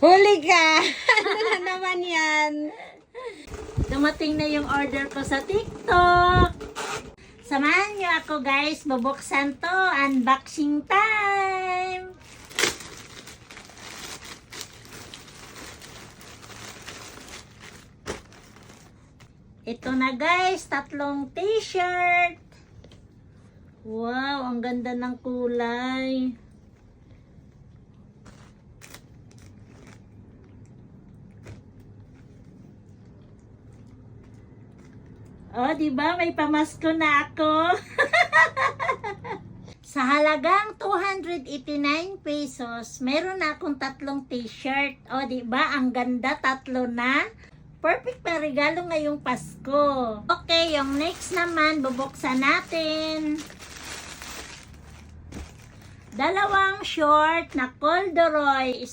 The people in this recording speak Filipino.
Huli ka! Ano na naman yan? Dumating na yung order ko sa TikTok. Samahan niyo ako guys, bubuksan to. Unboxing time! Ito na guys, 3 t-shirt. Wow, ang ganda ng kulay. Oh, di ba may pamasko na ako? Sa halagang 289 pesos, meron na akong 3 t-shirt. Oh, di ba ang ganda, 3 na. Perfect na regalo ngayong Pasko. Okay, yung next naman, bubuksan natin. 2 short na corduroy,